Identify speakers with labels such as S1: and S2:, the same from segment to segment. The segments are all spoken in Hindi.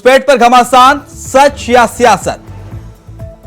S1: घुसपैठ पर घमासान, सच या सियासत।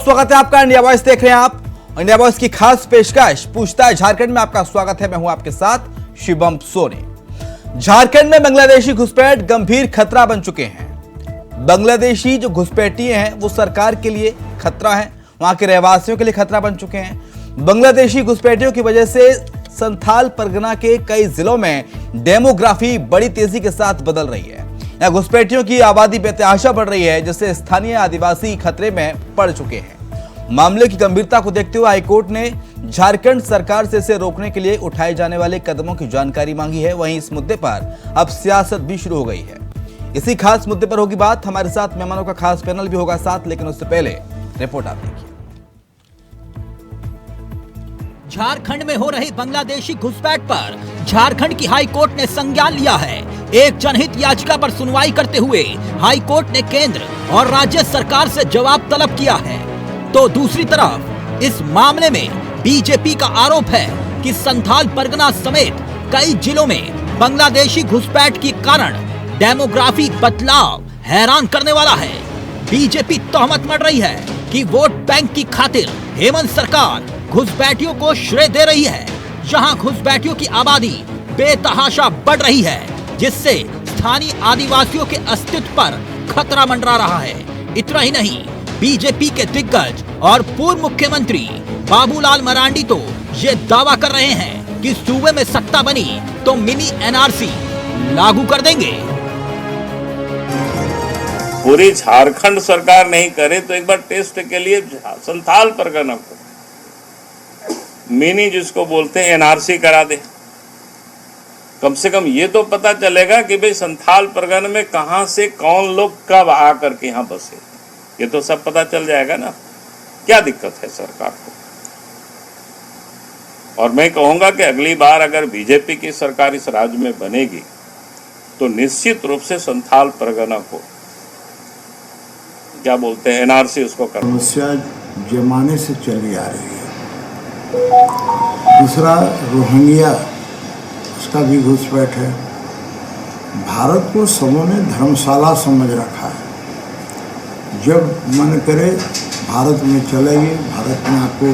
S1: स्वागत है आपका, इंडिया वॉइस देख रहे हैं आप। इंडिया वॉइस की खास पेशकश पूछताछ झारखंड में आपका स्वागत है। मैं हूं आपके साथ शिवम सोनी। झारखंड में बांग्लादेशी घुसपैठ गंभीर खतरा बन चुके हैं। बांग्लादेशी जो घुसपैठिए हैं वो सरकार के लिए खतरा है, वहां के रहवासियों के लिए खतरा बन चुके हैं। बांग्लादेशी घुसपैठियों की वजह से संथाल परगना के कई जिलों में डेमोग्राफी बड़ी तेजी के साथ बदल रही है। यहाँ घुसपैठियों की आबादी बेतहाशा बढ़ रही है, जिससे स्थानीय आदिवासी खतरे में पड़ चुके हैं। मामले की गंभीरता को देखते हुए हाईकोर्ट ने झारखंड सरकार से इसे रोकने के लिए उठाए जाने वाले कदमों की जानकारी मांगी है। वहीं इस मुद्दे पर अब सियासत भी शुरू हो गई है। इसी खास मुद्दे पर होगी बात। हमारे साथ मेहमानों का खास पैनल भी होगा साथ, लेकिन उससे पहले रिपोर्ट आप देखिए।
S2: झारखंड में हो रही बांग्लादेशी घुसपैठ पर झारखंड की हाई कोर्ट ने संज्ञान लिया है। एक जनहित याचिका पर सुनवाई करते हुए हाई कोर्ट ने केंद्र और राज्य सरकार से जवाब तलब किया है। तो दूसरी तरफ इस मामले में बीजेपी का आरोप है कि संथाल परगना समेत कई जिलों में बांग्लादेशी घुसपैठ के कारण डेमोग्राफी बदलाव हैरान करने वाला है। बीजेपी तोहमत मढ़ रही है कि वोट बैंक की खातिर हेमंत सरकार घुसपैठियों को श्रेय दे रही है। जहां घुसपैठियों की आबादी बेतहाशा बढ़ रही है, जिससे स्थानीय आदिवासियों के अस्तित्व पर खतरा मंडरा रहा है। इतना ही नहीं, बीजेपी के दिग्गज और पूर्व मुख्यमंत्री बाबूलाल मरांडी तो ये दावा कर रहे हैं कि सूबे में सत्ता बनी तो मिनी एनआरसी लागू कर देंगे।
S3: पूरी झारखंड सरकार नहीं करे तो एक बार टेस्ट के लिए संथाल परगना को मिनी जिसको बोलते हैं एनआरसी करा दे। कम से कम ये तो पता चलेगा कि भाई संथाल परगना में कहां से कौन लोग कब आकर के यहां बसे, ये तो सब पता चल जाएगा ना। क्या दिक्कत है सरकार को? और मैं कहूंगा कि अगली बार अगर बीजेपी की सरकार इस राज्य में बनेगी तो निश्चित रूप से संथाल परगना को क्या बोलते हैं एनआरसी उसको करना।
S4: समस्या जमाने से चली आ रही है। दूसरा रोहिंग्या, उसका भी घुसपैठ है। भारत को सबों ने धर्मशाला समझ रखा है। जब मन करे भारत में चलेगी, भारत में आपको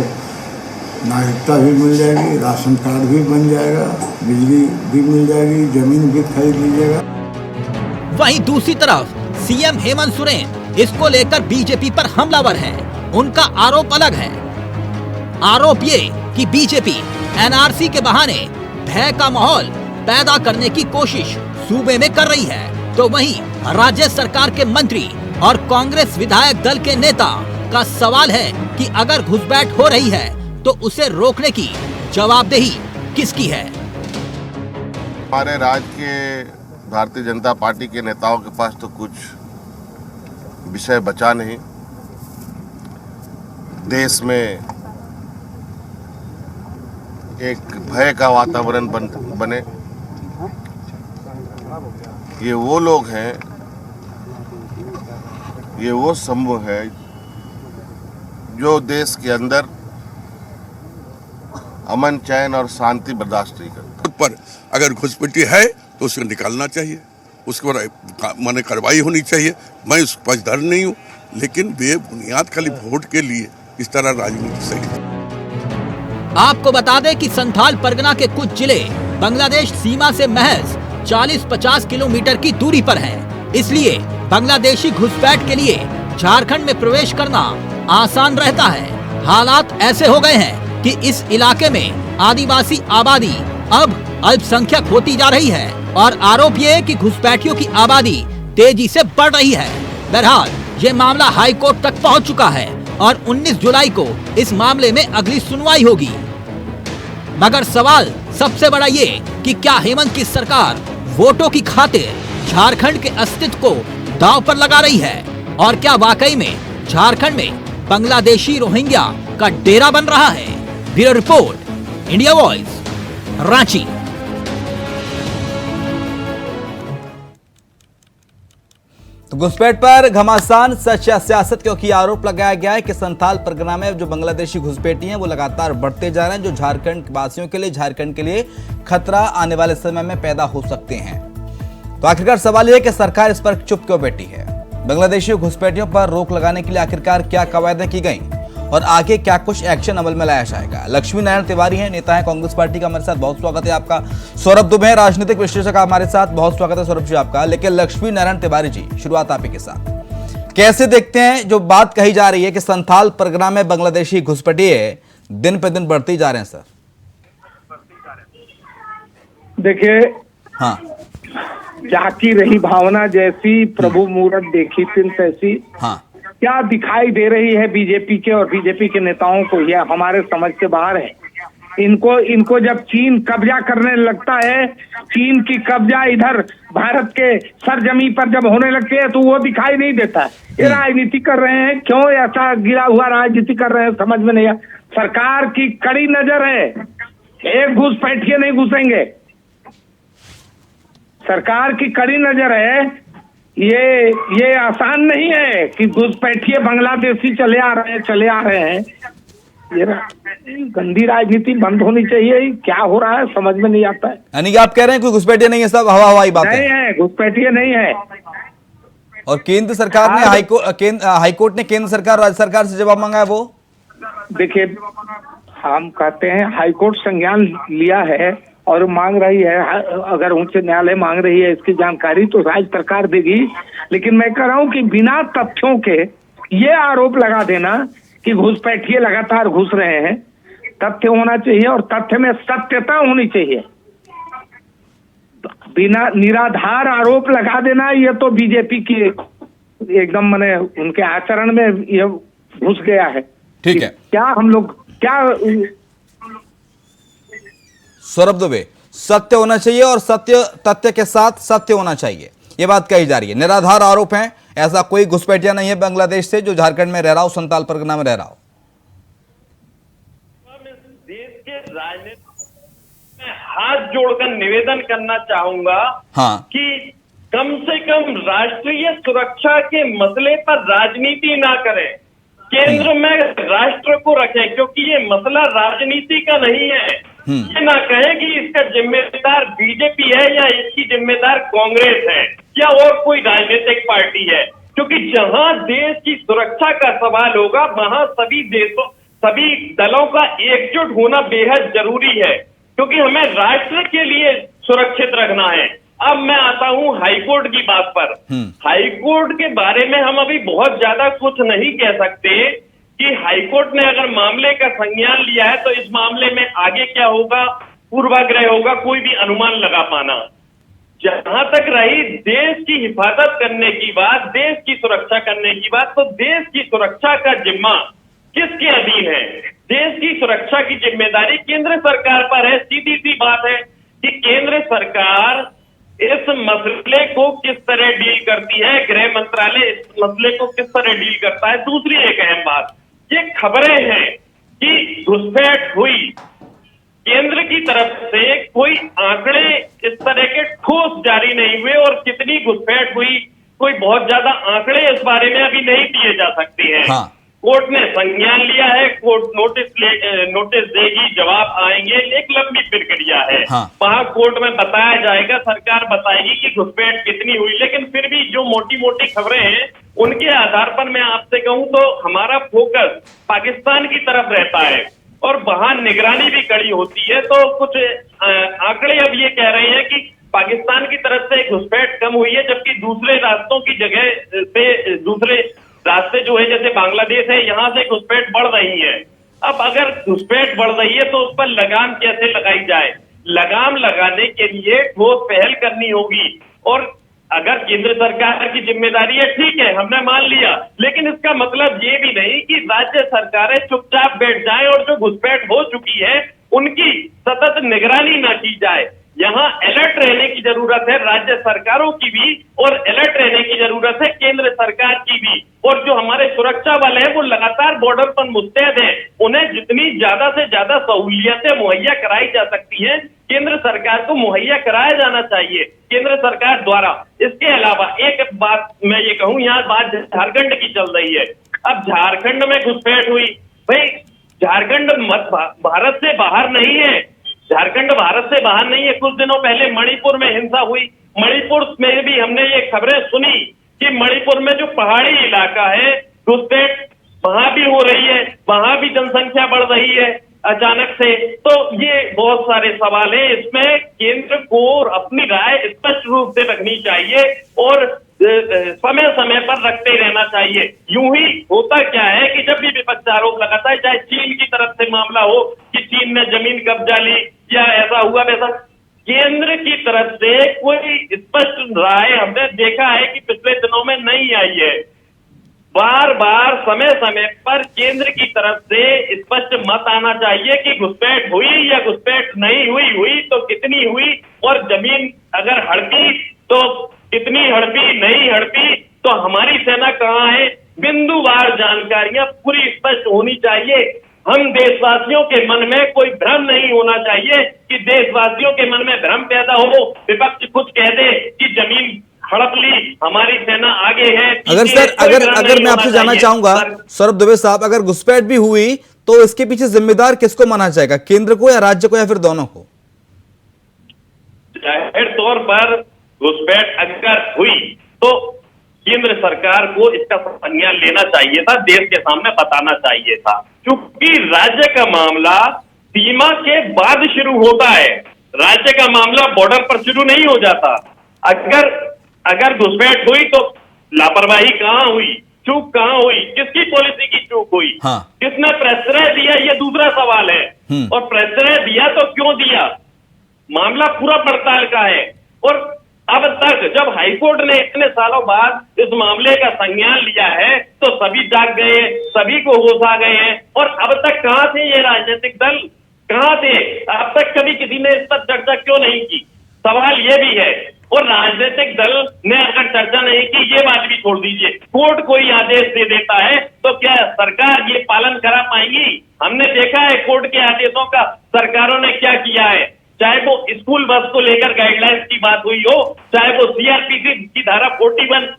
S4: नागरिकता भी मिल जाएगी, राशन कार्ड भी बन जाएगा, बिजली भी मिल जाएगी, जमीन भी खरीद लीजिएगा।
S2: वहीं दूसरी तरफ सीएम हेमंत सोरेन इसको लेकर बीजेपी पर हमलावर है। उनका आरोप अलग है। आरोप ये कि बीजेपी एनआरसी के बहाने भय का माहौल पैदा करने की कोशिश सूबे में कर रही है। तो वहीं राज्य सरकार के मंत्री और कांग्रेस विधायक दल के नेता का सवाल है कि अगर घुसपैठ हो रही है तो उसे रोकने की जवाबदेही किसकी है?
S5: हमारे राज्य के भारतीय जनता पार्टी के नेताओं के पास तो कुछ विषय बचा नहीं। देश में एक भय का वातावरण बने। ये वो लोग हैं, ये वो समूह है जो देश के अंदर अमन चैन और शांति बर्दाश्त नहीं करता।
S6: पर अगर घुसपैठी है तो उसे निकालना चाहिए, उसके पर माने कार्रवाई होनी चाहिए। मैं उस पक्षधर नहीं हूँ, लेकिन बेबुनियाद खाली वोट के लिए इस तरह राजनीति सही है।
S2: आपको बता दें कि संथाल परगना के कुछ जिले बांग्लादेश सीमा से महज 40-50 किलोमीटर की दूरी पर हैं। इसलिए बांग्लादेशी घुसपैठ के लिए झारखंड में प्रवेश करना आसान रहता है। हालात ऐसे हो गए हैं कि इस इलाके में आदिवासी आबादी अब अल्पसंख्यक होती जा रही है और आरोप ये है कि घुसपैठियों की आबादी तेजी से बढ़ रही है। बहरहाल ये मामला हाई कोर्ट तक पहुंच चुका है और 19 जुलाई को इस मामले में अगली सुनवाई होगी। मगर सवाल सबसे बड़ा ये कि क्या हेमंत की सरकार वोटों की खातिर झारखंड के अस्तित्व को दांव पर लगा रही है, और क्या वाकई में झारखंड में बांग्लादेशी रोहिंग्या का डेरा बन रहा है? Bureau report, India voice, Ranchi.
S1: तो घुसपैठ पर घमासान, सच या सियासत, क्योंकि आरोप लगाया गया है कि संथाल परगना में जो बांग्लादेशी घुसपैठी हैं वो लगातार बढ़ते जा रहे हैं, जो झारखंड वासियों के लिए, झारखंड के लिए खतरा आने वाले समय में पैदा हो सकते हैं। तो आखिरकार सवाल यह है कि सरकार इस पर चुप क्यों बैठी है? बांग्लादेशी घुसपैठियों पर रोक लगाने के लिए आखिरकार क्या कवायदें की गई और आगे क्या कुछ एक्शन अमल में लाया जाएगा। लक्ष्मी नारायण तिवारी हैं, नेता है कांग्रेस पार्टी का, हमारे साथ बहुत स्वागत है आपका। सौरभ दुबे हैं, राजनीतिक विश्लेषक, हमारे साथ, बहुत स्वागत है सौरभ जी आपका। लेकिन लक्ष्मी नारायण तिवारी जी, शुरुआत आप ही के साथ, कैसे देखते हैं जो बात कही जा रही है कि संथाल परगना में बांग्लादेशी घुसपैठिए दिन पे दिन बढ़ते जा रहे हैं? सर
S7: देखिए,
S1: हाँ,
S7: जाकी रही भावना जैसी, प्रभु मूरत देखी तिन तैसी,
S1: हाँ,
S7: क्या दिखाई दे रही है बीजेपी के और बीजेपी के नेताओं को, यह हमारे समझ से बाहर है। इनको जब चीन कब्जा करने लगता है, चीन की कब्जा इधर भारत के सरजमी पर जब होने लगती है तो वो दिखाई नहीं देता है। ये राजनीति कर रहे हैं, क्यों ऐसा गिरा हुआ राजनीति कर रहे हैं समझ में नहीं आ। सरकार की कड़ी नजर है, एक घुसपैठिए नहीं घुसेंगे। सरकार की कड़ी नजर है, ये आसान नहीं है कि घुसपैठिए बांग्लादेशी चले आ रहे हैं। ये गंदी राजनीति बंद होनी चाहिए। क्या हो रहा है समझ में नहीं आता है।
S1: यानी कि आप कह रहे हैं कोई घुसपैठिए नहीं है, सब हवाई बात
S7: नहीं है, घुसपैठिए नहीं है।
S1: और केंद्र सरकार ने हाईकोर्ट ने केंद्र सरकार राज्य सरकार से जवाब मांगा है। वो
S7: देखिए, हम कहते हैं हाईकोर्ट संज्ञान लिया है और मांग रही है, अगर उच्च न्यायालय मांग रही है इसकी जानकारी तो राज्य सरकार देगी। लेकिन मैं कह रहा हूं कि बिना तथ्यों के ये आरोप लगा देना कि घुसपैठिए लगातार घुस रहे हैं, तथ्य होना चाहिए और तथ्य में सत्यता होनी चाहिए। बिना निराधार आरोप लगा देना, ये तो बीजेपी की एकदम माने उनके आचरण में ये घुस गया है।
S1: ठीक है,
S7: क्या
S1: सौरभ दुबे, सत्य होना चाहिए और तथ्य के साथ सत्य होना चाहिए, ये बात कही जा रही है। निराधार आरोप हैं, ऐसा कोई घुसपैठिया नहीं है बांग्लादेश से जो झारखंड में रह रहा हो, संताल परगना में रह रहा हो।
S8: देश के राजनीति में हाथ जोड़कर निवेदन करना चाहूंगा,
S1: हाँ,
S8: कि कम से कम राष्ट्रीय सुरक्षा के मसले पर राजनीति ना करें, केंद्र में राष्ट्र को रखें, क्योंकि ये मसला राजनीति का नहीं है। ये ना कहें कि इसका जिम्मेदार बीजेपी है या इसकी जिम्मेदार कांग्रेस है या और कोई राजनीतिक पार्टी है, क्योंकि जहां देश की सुरक्षा का सवाल होगा वहां सभी दलों का एकजुट होना बेहद जरूरी है, क्योंकि हमें राष्ट्र के लिए सुरक्षित रखना है। अब मैं आता हूं हाईकोर्ट की बात पर। हाईकोर्ट के बारे में हम अभी बहुत ज्यादा कुछ नहीं कह सकते कि हाईकोर्ट ने अगर मामले का संज्ञान लिया है तो इस मामले में आगे क्या होगा, पूर्वाग्रह होगा, कोई भी अनुमान लगा पाना। जहां तक रही देश की हिफाजत करने की बात, देश की सुरक्षा करने की बात, तो देश की सुरक्षा का जिम्मा किसके अधीन है? देश की सुरक्षा की जिम्मेदारी केंद्र सरकार पर है। सीधी सी बात है कि केंद्र सरकार इस मसले को किस तरह डील करती है, गृह मंत्रालय इस मसले को किस तरह डील करता है। दूसरी एक अहम बात, ये खबरें हैं कि घुसपैठ हुई, केंद्र की तरफ से कोई आंकड़े इस तरह के ठोस जारी नहीं हुए और कितनी घुसपैठ हुई कोई बहुत ज्यादा आंकड़े इस बारे में अभी नहीं दिए जा सकते हैं।
S1: हाँ।
S8: कोर्ट ने संज्ञान लिया है, कोर्ट नोटिस देगी, जवाब आएंगे, एक लंबी प्रक्रिया है।
S1: हाँ।
S8: वहां कोर्ट में बताया जाएगा, सरकार बताएगी कि घुसपैठ कितनी हुई। लेकिन फिर भी जो मोटी मोटी खबरें हैं उनके आधार पर मैं आपसे कहूं तो हमारा फोकस पाकिस्तान की तरफ रहता है और वहां निगरानी भी कड़ी होती है। तो कुछ आंकड़े अब ये कह रहे हैं कि पाकिस्तान की तरफ से घुसपैठ कम हुई है, जबकि दूसरे रास्तों की जगह से दूसरे रास्ते जो है जैसे बांग्लादेश है, यहाँ से घुसपैठ बढ़ रही है। अब अगर घुसपैठ बढ़ रही है तो उस पर लगाम कैसे लगाई जाए? लगाम लगाने के लिए ठोस पहल करनी होगी। और अगर केंद्र सरकार की जिम्मेदारी है, ठीक है, हमने मान लिया, लेकिन इसका मतलब ये भी नहीं कि राज्य सरकारें चुपचाप बैठ जाएं और जो घुसपैठ हो चुकी है उनकी सतत निगरानी ना की जाए। यहाँ अलर्ट रहने की जरूरत है राज्य सरकारों की भी और अलर्ट रहने की जरूरत है केंद्र सरकार की भी। और जो हमारे सुरक्षा बल है वो लगातार बॉर्डर पर मुस्तैद है, उन्हें जितनी ज्यादा से ज्यादा सहूलियतें मुहैया कराई जा सकती हैं केंद्र सरकार को मुहैया कराया जाना चाहिए केंद्र सरकार द्वारा। इसके अलावा एक बात मैं ये कहूँ, यहाँ बात झारखंड की चल रही है। अब झारखंड में घुसपैठ हुई, भाई झारखंड भारत से बाहर नहीं है, झारखंड भारत से बाहर नहीं है। कुछ दिनों पहले मणिपुर में हिंसा हुई, मणिपुर में भी हमने ये खबरें सुनी कि मणिपुर में जो पहाड़ी इलाका है घुसपैठ वहां भी हो रही है, वहां भी जनसंख्या बढ़ रही है अचानक से। तो ये बहुत सारे सवाल हैं, इसमें केंद्र को अपनी राय स्पष्ट रूप से रखनी चाहिए और समय समय पर रखते रहना चाहिए। यूं ही होता क्या है कि जब भी विपक्ष आरोप लगाता है, चाहे चीन की तरफ से मामला हो कि चीन ने जमीन कब्जा ली या ऐसा हुआ वैसा, केंद्र की तरफ से कोई स्पष्ट राय हमने देखा है कि पिछले दिनों में नहीं आई है। बार बार समय समय पर केंद्र की तरफ से स्पष्ट मत आना चाहिए कि घुसपैठ हुई या घुसपैठ नहीं हुई तो कितनी हुई, और जमीन अगर हड़पी तो कितनी हड़पी, नहीं हड़पी तो हमारी सेना कहाँ है, बिंदुवार जानकारियां पूरी स्पष्ट होनी चाहिए। हम देशवासियों के मन में कोई भ्रम नहीं होना चाहिए कि देशवासियों के मन में भ्रम पैदा हो, विपक्ष कुछ कह दे कि जमीन हड़प ली, हमारी सेना आगे है।
S1: अगर सर अगर मैं आपसे जानना चाहूंगा सौरभ दुबे साहब, अगर घुसपैठ भी हुई तो इसके पीछे जिम्मेदार किसको माना जाएगा, केंद्र को या राज्य को या फिर दोनों को?
S8: जाहिर तौर पर घुसपैठ अगर हुई तो केंद्र सरकार को इसका संज्ञान लेना चाहिए था, देश के सामने बताना चाहिए था, क्योंकि राज्य का मामला सीमा के बाद शुरू होता है। राज्य का मामला बॉर्डर पर शुरू नहीं हो जाता। अगर घुसपैठ हुई तो लापरवाही कहाँ हुई, चूक कहाँ हुई, किसकी पॉलिसी की चूक हुई,
S1: हाँ।
S8: किसने प्रश्रय दिया, ये दूसरा सवाल है। और प्रश्रय दिया तो क्यों दिया, मामला पूरा पड़ताल का है। और अब तक जब हाईकोर्ट ने इतने सालों बाद इस मामले का संज्ञान लिया है तो सभी जाग गए, सभी को होश आ गए हैं। और अब तक कहाँ थे ये राजनीतिक दल, कहाँ थे? अब तक कभी किसी ने इस पर चर्चा क्यों नहीं की, सवाल ये भी है। और राजनीतिक दल ने अगर चर्चा नहीं की, ये बात भी छोड़ दीजिए, कोर्ट कोई आदेश दे देता है तो क्या सरकार ये पालन करा पाएंगी? हमने देखा है कोर्ट के आदेशों का सरकारों ने क्या किया है, चाहे वो स्कूल बस को लेकर गाइडलाइंस की बात हुई हो, चाहे वो सीआरपीसी की धारा 41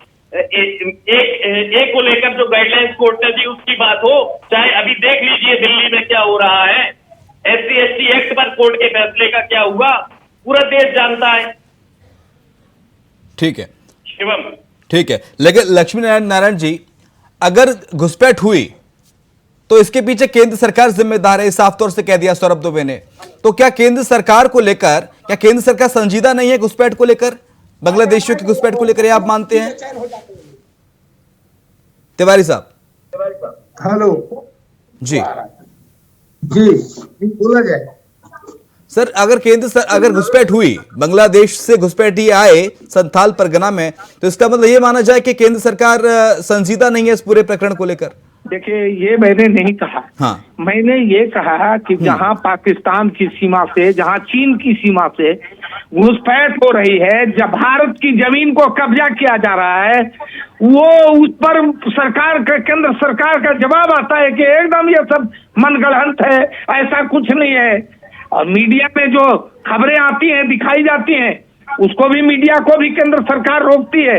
S8: एक को लेकर जो गाइडलाइंस कोर्ट ने दी उसकी बात हो, चाहे अभी देख लीजिए दिल्ली में क्या हो रहा है, SC/ST एक्ट पर कोर्ट के फैसले का क्या हुआ, पूरा देश जानता है।
S1: ठीक है
S8: शिवम,
S1: ठीक है, लेकिन लक्ष्मी नारायण जी, अगर घुसपैठ हुई तो इसके पीछे केंद्र सरकार जिम्मेदार है, साफ तौर से कह दिया सौरभ दुबे ने। तो क्या केंद्र सरकार को लेकर, क्या केंद्र सरकार संजीदा नहीं है घुसपैठ को लेकर, बांग्लादेशियों की घुसपैठ को लेकर, आप मानते हैं? तिवारी साहब।
S9: हेलो
S1: जी
S9: बोला जाए
S1: सर, अगर घुसपैठ हुई, बांग्लादेश से घुसपैठी आए संथाल परगना में, तो इसका मतलब ये माना जाए कि केंद्र सरकार संजीदा नहीं है इस पूरे प्रकरण को लेकर?
S7: देखिए, ये मैंने नहीं कहा।
S1: हाँ।
S7: मैंने ये कहा कि जहां पाकिस्तान की सीमा से, जहां चीन की सीमा से घुसपैठ हो रही है, जब भारत की जमीन को कब्जा किया जा रहा है, वो उस पर सरकार का, केंद्र सरकार का जवाब आता है कि एकदम ये सब मनगढ़ंत है, ऐसा कुछ नहीं है। और मीडिया में जो खबरें आती हैं, दिखाई जाती हैं, उसको भी, मीडिया को भी केंद्र सरकार रोकती है।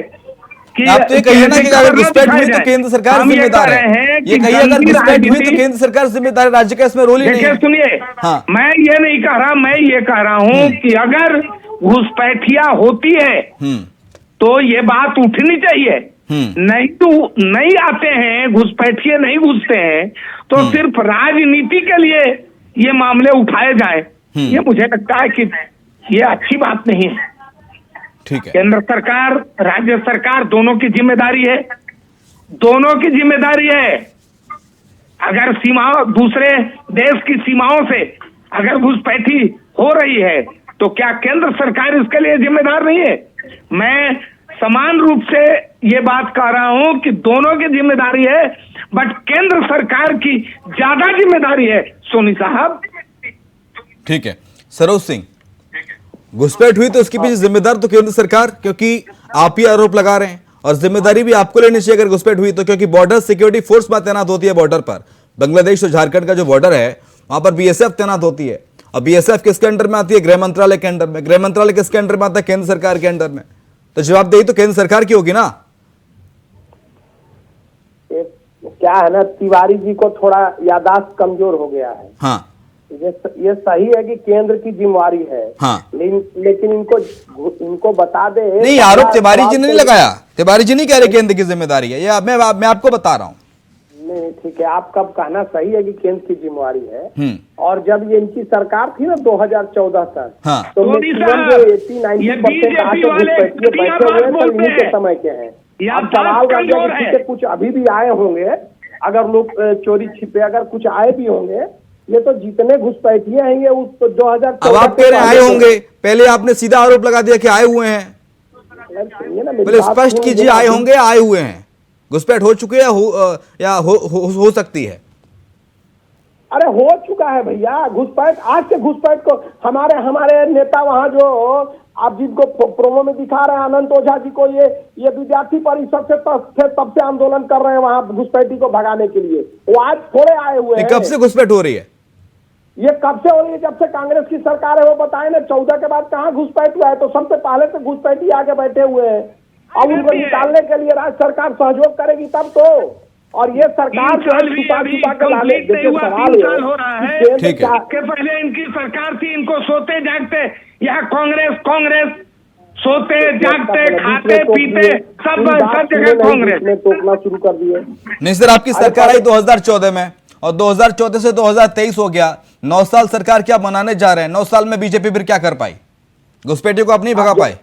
S1: आप तो ये कहिए ना कि अगर घुसपैठ हुई तो केंद्र सरकार जिम्मेदार है, ये कहिए अगर घुसपैठ हुई तो केंद्र सरकार जिम्मेदार है, राज्य का इसमें रोल ही नहीं है।
S7: सुनिए,
S1: हाँ।
S7: मैं ये नहीं कह रहा, मैं ये कह रहा हूँ कि अगर घुसपैठिया होती है तो ये बात उठनी चाहिए। नहीं तो नहीं आते हैं घुसपैठिए, नहीं घुसते हैं तो सिर्फ राजनीति के लिए ये मामले उठाए जाए, ये मुझे लगता है कि ये अच्छी बात नहीं है।
S1: ठीक है,
S7: केंद्र सरकार, राज्य सरकार, दोनों की जिम्मेदारी है, दोनों की जिम्मेदारी है। अगर सीमा, दूसरे देश की सीमाओं से अगर घुसपैठी हो रही है तो क्या केंद्र सरकार इसके लिए जिम्मेदार नहीं है? मैं समान रूप से ये बात कह रहा हूं कि दोनों की जिम्मेदारी है, बट केंद्र सरकार की ज्यादा जिम्मेदारी है, सोनी साहब।
S1: ठीक है, सरोज सिंह, घुसपैठ हुई तो उसके पीछे जिम्मेदार तो केंद्र सरकार, क्योंकि आप ही आरोप लगा रहे हैं, और जिम्मेदारी भी आपको लेनी चाहिए अगर घुसपैठ हुई तो, क्योंकि बॉर्डर सिक्योरिटी फोर्स में तैनात होती है बॉर्डर पर, बांग्लादेश और झारखंड का जो बॉर्डर है वहां पर BSF तैनात होती है। और BSF किसके अंडर में आती है? गृह मंत्रालय के अंडर में। गृह मंत्रालय किसके अंडर में आता है? केंद्र सरकार के अंडर में। तो जवाबदेही तो केंद्र सरकार की होगी ना।
S10: क्या है ना, तिवारी जी को थोड़ा याददाश्त कमजोर हो गया है।
S1: हाँ,
S9: ये सही है कि केंद्र की जिम्मेवारी है।
S1: हाँ।
S9: लेकिन इनको बता दे।
S1: नहीं, आरोप तिवारी जी ने नहीं लगाया। तिवारी जी नहीं कह रहे केंद्र की जिम्मेदारी है, ये मैं आपको बता रहा हूँ।
S9: नहीं, ठीक है, आपका कहना सही है कि केंद्र की जिम्मेवारी है। और जब ये इनकी सरकार थी ना 2014 तक,
S1: हाँ।
S9: तो मैक्सिमम जो 80-90% आके घुसपैठिए बैठे हुए तो इन्हीं के समय के हैं। अब सवाल कर दिया कि ठीक है, कुछ अभी भी आए होंगे, अगर लोग चोरी छिपे अगर कुछ आए भी होंगे, ये तो जितने घुसपैठिए हैं ये उस 2014
S1: अब आप कह रहे हैं आए होंगे, पहले आपने सीधा आरोप लगा दिया कि आए हुए हैं। पहले स्पष्ट कीजिए, आए होंगे, आए हुए हैं, घुसपैठ हो चुके हैं या हो सकती है।
S9: अरे हो चुका है भैया घुसपैठ। आज के घुसपैठ को हमारे नेता वहाँ जो आप जिनको प्रोमो में दिखा रहे हैं आनंद ओझा जी को, ये विद्यार्थी परिषद से तब से आंदोलन कर रहे हैं वहाँ घुसपैठी को भगाने के लिए। वो आज थोड़े आए हुए हैं।
S1: कब से घुसपैठ हो रही है?
S9: ये कब से हो रही है? जब से कांग्रेस की सरकार है। वो बताए ना 14 के बाद कहाँ घुसपैठ हुआ है? तो सबसे पहले से घुसपैठी आके बैठे हुए हैं। अब उनको निकालने के लिए राज्य सरकार सहयोग करेगी तब तो। और ये सरकार जो है छुपा के लाने, देखिए सवाल है
S1: ठीक है।
S7: के पहले इनकी सरकार थी, इनको सोते जागते यहाँ कांग्रेस सोते जागते खाते पीते सब जगह कांग्रेस
S9: ने टोकना शुरू कर दिए।
S1: नहीं सर, आपकी सरकार आई 2014 में और 2014 से 2023 हो गया। 9 साल सरकार क्या बनाने जा रहे हैं? 9 साल में बीजेपी फिर क्या कर पाई? घुसपैठियों को आप नहीं भगा पाए।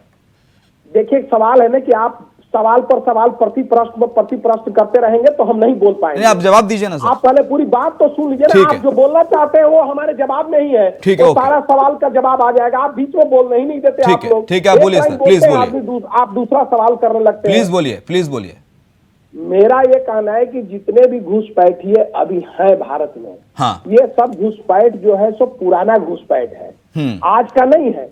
S9: देखिए सवाल है ना कि आप सवाल पर सवाल प्रति प्रश्न करते रहेंगे तो हम नहीं बोल पाएंगे।
S1: नहीं, आप जवाब दीजिए ना सर।
S9: आप पहले पूरी बात तो सुन लीजिए ना। आप जो बोलना चाहते हैं वो हमारे जवाब में ही है।
S1: ठीक है,
S9: तो सारा सवाल का जवाब आ जाएगा। आप बीच में बोलने ही नहीं देते आप लोग।
S1: ठीक है, आप बोलिए सर, प्लीज बोलिए।
S9: आप दूसरा सवाल करने लगते हैं।
S1: प्लीज बोलिए।
S9: मेरा ये कहना है कि जितने भी घुसपैठिए अभी है भारत में,
S1: हाँ।
S9: ये सब घुसपैठ जो है सो पुराना घुसपैठ है, आज का नहीं है।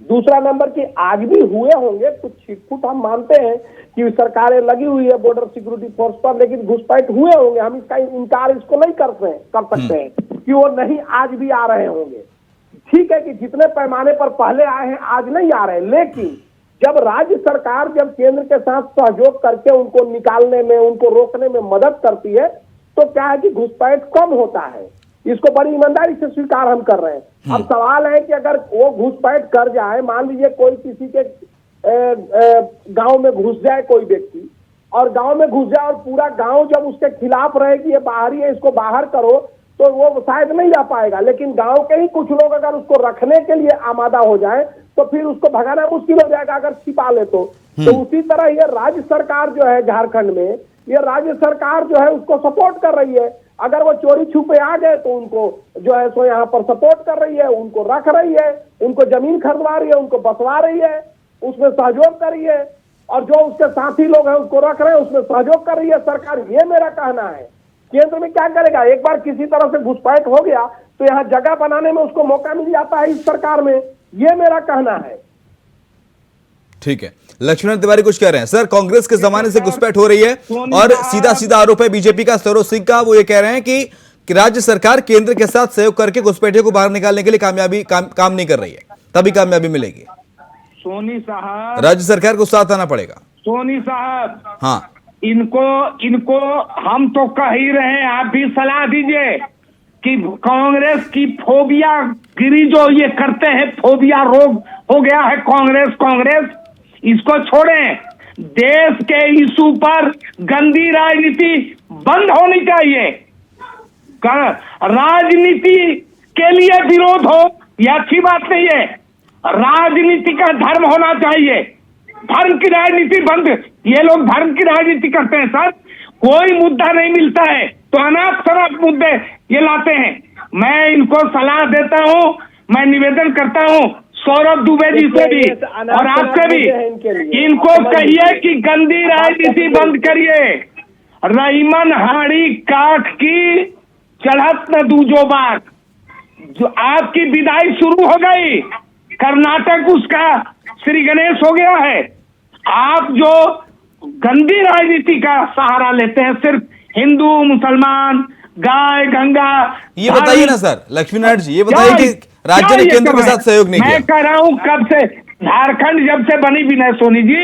S9: दूसरा नंबर की आज भी हुए होंगे कुछ छिटपुट, हम मानते हैं कि सरकारें लगी हुई है बॉर्डर सिक्योरिटी फोर्स पर, लेकिन घुसपैठ हुए होंगे। हम इसका इनकार इसको नहीं कर सकते हैं कि वो नहीं आज भी आ रहे होंगे। ठीक है कि जितने पैमाने पर पहले आए हैं आज नहीं आ रहे, लेकिन जब राज्य सरकार जब केंद्र के साथ सहयोग करके उनको निकालने में, उनको रोकने में मदद करती है तो क्या है कि घुसपैठ कम होता है। इसको बड़ी ईमानदारी से स्वीकार हम कर रहे हैं। अब सवाल है कि अगर वो घुसपैठ कर जाए, मान लीजिए कोई किसी के गांव में घुस जाए कोई व्यक्ति, और गांव में घुस जाए और पूरा गांव जब उसके खिलाफ रहे कि ये बाहरी है इसको बाहर करो, तो वो शायद नहीं जा पाएगा। लेकिन गांव के ही कुछ लोग अगर उसको रखने के लिए आमादा हो जाए तो फिर उसको भगाना मुश्किल हो जाएगा अगर छिपा ले तो। उसी तरह ये राज्य सरकार जो है झारखंड में, ये राज्य सरकार जो है उसको सपोर्ट कर रही है। अगर वो चोरी छुपे आ गए तो उनको जो है सो यहाँ पर सपोर्ट कर रही है, उनको रख रही है, उनको जमीन खरीदवा रही है, उनको बसवा रही है, उसमें सहयोग कर रही है, और जो उसके साथी लोग हैं उसको रख रहे हैं, उसमें सहयोग कर रही है सरकार। ये मेरा कहना है। केंद्र में क्या करेगा? एक बार किसी तरह से घुसपैठ हो गया तो यहाँ जगह बनाने में उसको मौका मिल जाता है इस सरकार में। ये मेरा कहना है।
S1: ठीक है, लक्ष्मण तिवारी कुछ कह रहे हैं। सर, कांग्रेस के जमाने से घुसपैठ हो रही है और सीधा आरोप है बीजेपी का, सरोज सिंह का। वो ये कह रहे हैं कि राज्य सरकार केंद्र के साथ सहयोग करके घुसपैठियों को बाहर निकालने के लिए काम नहीं कर रही है, तभी कामयाबी मिलेगी।
S7: सोनी साहब,
S1: राज्य सरकार को साथ आना पड़ेगा।
S7: सोनी साहब,
S1: हाँ,
S7: इनको हम तो कह ही रहे हैं, आप भी सलाह दीजिए कि कांग्रेस की फोबिया गिरी जो ये करते हैं, फोबिया रोग हो गया है कांग्रेस, इसको छोड़ें। देश के इशू पर गंदी राजनीति बंद होनी चाहिए। राजनीति के लिए विरोध हो यह अच्छी बात नहीं है। राजनीति का धर्म होना चाहिए। धर्म की राजनीति बंद। ये लोग धर्म की राजनीति करते हैं सर। कोई मुद्दा नहीं मिलता है तो अनाप शनाप मुद्दे ये लाते हैं। मैं इनको सलाह देता हूँ, मैं निवेदन करता हूँ सौरभ दुबे जी से भी और आपसे भी, इनको कहिए कि गंदी राजनीति बंद करिए। रहीमन हाड़ी काठ की चढ़त न दूजो बात। जो आपकी विदाई शुरू हो गई, कर्नाटक उसका श्री गणेश हो गया है। आप जो गंदी राजनीति का सहारा लेते हैं, सिर्फ हिंदू मुसलमान गाय गंगा,
S1: ये बताइए ना सर लक्ष्मी नारायण जी, ये बताइए कि राज्य ने केंद्र के साथ सहयोग नहीं किया।
S7: मैं कह रहा हूँ कब से झारखंड जब से बनी विनय सोनी जी,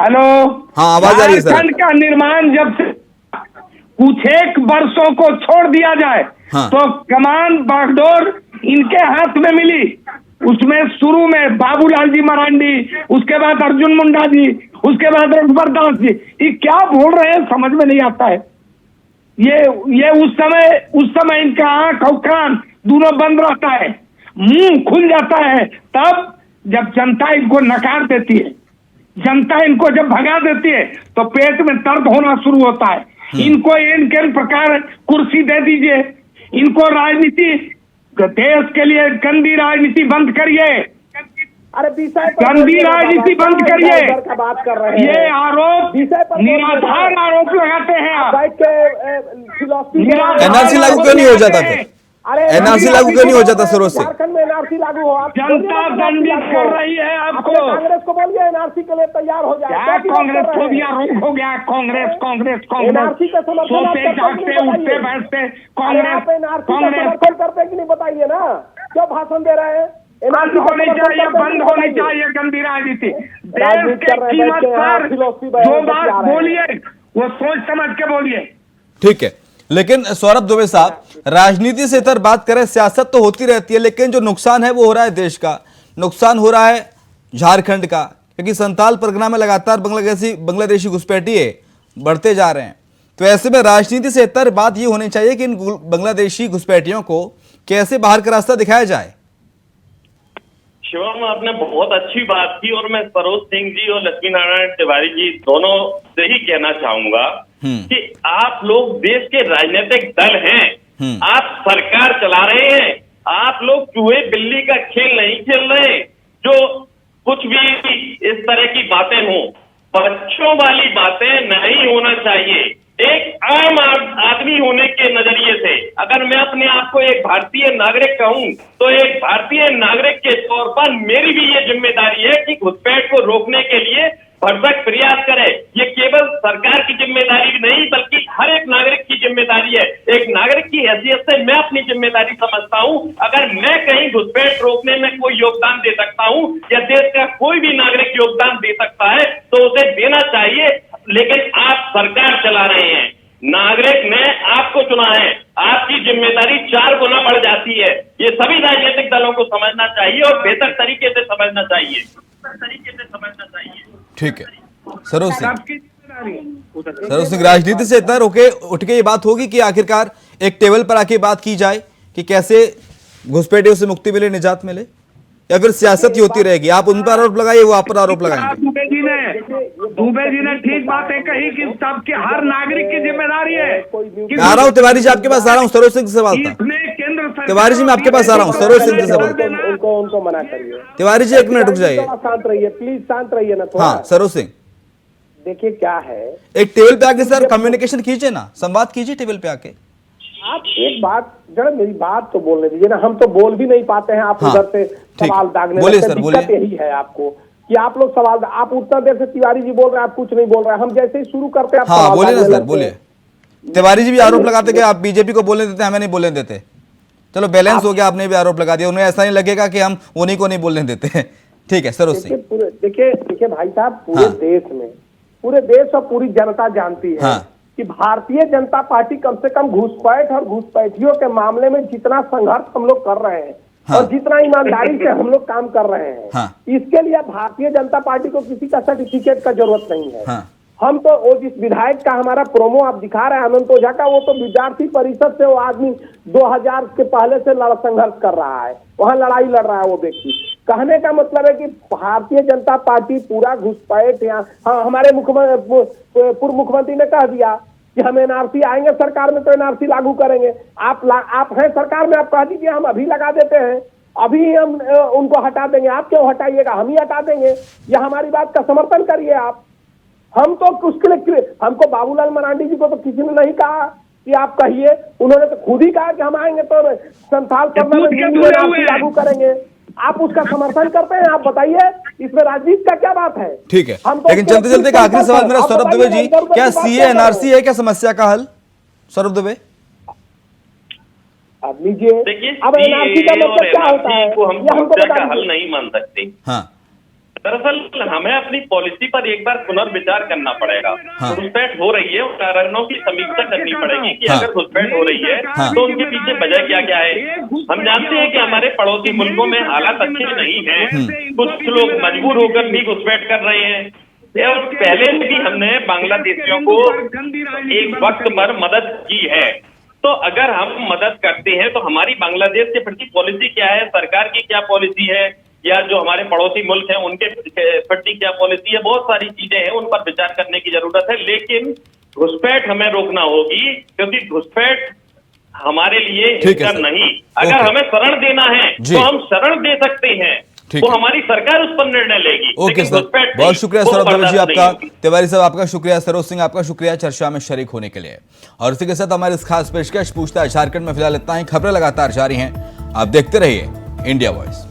S7: हेलो,
S1: हाँ आवाज आ रही है सर।
S7: झारखंड का निर्माण जब से कुछ एक वर्षों को छोड़ दिया जाए
S1: हाँ।
S7: तो कमान बागडोर इनके हाथ में मिली। उसमें शुरू में बाबूलाल जी मरांडी, उसके बाद अर्जुन मुंडा जी, उसके बाद रघुवर दास जी, ये क्या बोल रहे हैं समझ में नहीं आता है। ये उस समय इनका आंख और कान दोनों बंद रहता है, मुंह खुल जाता है तब जब जनता इनको नकार देती है, जनता इनको जब भगा देती है तो पेट में दर्द होना शुरू होता है। इनको इन प्रकार कुर्सी दे दीजिए, इनको राजनीति, देश के लिए गंदी राजनीति बंद करिए,
S9: अरे
S7: गंदी राजनीति बंद करिए।
S9: का बात कर रहे हैं,
S7: ये आरोप निराधार आरोप लगाते हैं आप।
S9: बैठ के फिलॉसफी
S1: एनआरसी लागू क्यों नहीं हो जाता फिर? एनआरसी लागू क्यों नहीं हो जाता सरोज से?
S9: झारखंड में एनआरसी लागू हो, आप
S7: जनता दंडित कर रही है आपको।
S9: कांग्रेस को बोलिए एनआरसी के लिए तैयार हो जाए।
S7: क्या कांग्रेस को भी रोक हो गया? कांग्रेस
S9: एनआरसी का समर्थन
S7: सोते जागते उठते बैठते कांग्रेस
S9: समर्थन करते कि नहीं बताइए ना, क्यों भाषण दे रहे हैं?
S7: बंद होनी चाहिए, बंद होनी चाहिए गंदी राजनीति। देश के कीमत पर जो बात बोलिए वो सोच समझ के बोलिए।
S1: ठीक है, लेकिन सौरभ दुबे साहब, राजनीति से इतर बात करें, सियासत तो होती रहती है, लेकिन जो नुकसान है वो हो रहा है देश का, नुकसान हो रहा है झारखंड का, क्योंकि संथाल परगना में लगातार बांग्लादेशी घुसपैठिए बढ़ते जा रहे हैं। तो ऐसे में राजनीति से इतर बात ये होनी चाहिए कि इन बांग्लादेशी घुसपैठियों को कैसे बाहर का रास्ता दिखाया जाए।
S8: शिवम, आपने बहुत अच्छी बात की और मैं सरोज सिंह जी और लक्ष्मी नारायण तिवारी जी दोनों से ही कहना चाहूंगा कि आप लोग देश के राजनीतिक दल हैं, आप सरकार चला रहे हैं, आप लोग चूहे बिल्ली का खेल नहीं खेल रहे। जो कुछ भी इस तरह की बातें हों, बच्चों वाली बातें नहीं होना चाहिए। एक आम आदमी होने के नजरिए से अगर मैं अपने आप को एक भारतीय नागरिक कहूं तो एक भारतीय नागरिक के तौर पर मेरी भी ये जिम्मेदारी है कि घुसपैठ को रोकने के लिए भरसक प्रयास करे। ये केवल सरकार की जिम्मेदारी नहीं बल्कि हर एक नागरिक की जिम्मेदारी है। एक नागरिक की हैसियत से मैं अपनी जिम्मेदारी समझता हूं। अगर मैं कहीं घुसपैठ रोकने में कोई योगदान दे सकता हूं या देश का कोई भी नागरिक योगदान दे सकता है तो उसे देना चाहिए। लेकिन आप सरकार चला रहे हैं, नागरिक ने आपको चुना है, आपकी जिम्मेदारी 4 गुना बढ़ जाती है। ये सभी राजनीतिक दलों को समझना चाहिए और बेहतर तरीके से समझना चाहिए।
S1: ठीक है, सरोज सिंह, राजनीति से इतना उठ के ये बात होगी कि आखिरकार एक टेबल पर आके बात की जाए कि कैसे घुसपैठियों से मुक्ति मिले, निजात मिले, या फिर सियासत ही होती रहेगी? आप उन पर आरोप लगाइए, वो आप पर आरोप लगाएंगे।
S7: दुबे जी ने ठीक बातें कही कि सबके हर नागरिक की जिम्मेदारी है।
S1: आ रहा हूँ तिवारी जी, आपके पास आ रहा हूँ। सरोज सिंह से सवाल था। तिवारी जी मैं आपके पास आ रहा हूँ। सरोज सिंह से सवाल,
S9: उनको मना करिए।
S1: तिवारी जी 1 मिनट रुक जाइए,
S9: शांत रहिए प्लीज, शांत रहिए ना थोड़ा।
S1: हाँ सरोज सिंह,
S9: देखिए क्या है,
S1: एक टेबल पे आके सर कम्युनिकेशन कीजिए ना, संवाद कीजिए टेबल पे आके।
S9: आप एक बात जरा मेरी बात तो बोलने दीजिए ना, हम तो बोल भी नहीं पाते हैं, आप उधर से सवाल दागने लगते हैं। दिक्कत यही है आपको कि आप लोग सवाल, आप उतना देर से तिवारी जी बोल रहे हैं, आप कुछ नहीं बोल रहे हैं, हम जैसे ही शुरू करते हैं
S1: हाँ बोले ना सर, बोलिए। तिवारी जी भी आरोप लगाते कि आप बीजेपी को बोलने देते, हमें नहीं बोलने देते। चलो बैलेंस हो गया, आपने भी आरोप लगा दिया, उन्हें ऐसा नहीं लगेगा कि हम उन्हीं को नहीं बोलने देते हैं। ठीक है सरोज सिंह,
S9: देखिए भाई साहब, पूरे देश में, पूरे देश और पूरी जनता जानती है कि भारतीय जनता पार्टी कम से कम घुसपैठ और घुसपैठियों के मामले में जितना संघर्ष हम लोग कर रहे हैं और जितना ईमानदारी से हम लोग काम कर रहे हैं, इसके लिए भारतीय जनता पार्टी को किसी का सर्टिफिकेट का जरूरत नहीं है। हम तो वो जिस विधायक का हमारा प्रोमो आप दिखा रहे हैं अनंत ओझा का, वो तो विद्यार्थी परिषद से वो आदमी 2000 के पहले से संघर्ष कर रहा है, वहां लड़ाई लड़ रहा है वो व्यक्ति। कहने का मतलब है कि भारतीय जनता पार्टी पूरा घुसपैठ यहाँ, हाँ हमारे पूर्व मुख्यमंत्री ने कह दिया कि हम एनआरसी आएंगे सरकार में तो एनआरसी लागू करेंगे। आप हैं सरकार में, आप कह दीजिए हम अभी लगा देते हैं, अभी हम उनको हटा देंगे। आप क्यों हटाइएगा, हम ही हटा देंगे, या हमारी बात का समर्थन करिए आप। हम तो उसके लिए, हमको बाबूलाल मरांडी जी को तो किसी ने नहीं कहा कि आप कहिए, उन्होंने तो खुद ही कहा कि हम आएंगे तो संथाल परगना में लागू करेंगे। आप उसका समर्थन करते हैं, आप बताइए इसमें राजनीति का क्या बात है? ठीक है,
S1: लेकिन चलते चलते एक आखिरी सवाल मेरा सौरभ दुबे जी, क्या सीए एनआरसी है क्या समस्या का हल? सौरभ दुबे,
S9: अब लीजिए, अब एनआरसी का मतलब क्या होता है
S8: को हम समस्या का हल नहीं मान सकते।
S1: हाँ,
S8: दरअसल हमें अपनी पॉलिसी पर एक बार पुनर्विचार करना पड़ेगा।
S1: हाँ।
S8: घुसपैठ हो रही है, उन कारणों की समीक्षा करनी पड़ेगी कि
S1: हाँ।
S8: अगर घुसपैठ हो रही है
S1: हाँ।
S8: तो उनके पीछे वजह क्या क्या है। हम जानते हैं कि हमारे पड़ोसी मुल्कों में हालात अच्छे नहीं हैं, कुछ लोग मजबूर होकर भी घुसपैठ कर रहे हैं और पहले भी हमने बांग्लादेशियों को एक वक्त पर मदद की है। तो अगर हम मदद करते हैं तो हमारी बांग्लादेश के प्रति पॉलिसी क्या है, सरकार की क्या पॉलिसी है, या जो हमारे पड़ोसी मुल्क हैं उनके प्रति क्या पॉलिसी है, बहुत सारी चीजें हैं, उन पर विचार करने की जरूरत है। लेकिन घुसपैठ हमें रोकना होगी, क्योंकि घुसपैठ हमारे लिए हितकर नहीं। अगर हमें शरण देना है तो हम शरण दे सकते हैं, वो हमारी सरकार उस पर निर्णय लेगी।
S1: ओके सर, बहुत शुक्रिया सरोज दवे जी आपका। तिवारी साहब आपका शुक्रिया, सरोज सिंह आपका शुक्रिया चर्चा में शरीक होने के लिए। और इसी के साथ हमारे इस खास पेशकश पूछताछ झारखंड में फिलहाल इतना ही। खबरें लगातार जारी हैं, आप देखते रहिए इंडिया वॉइस।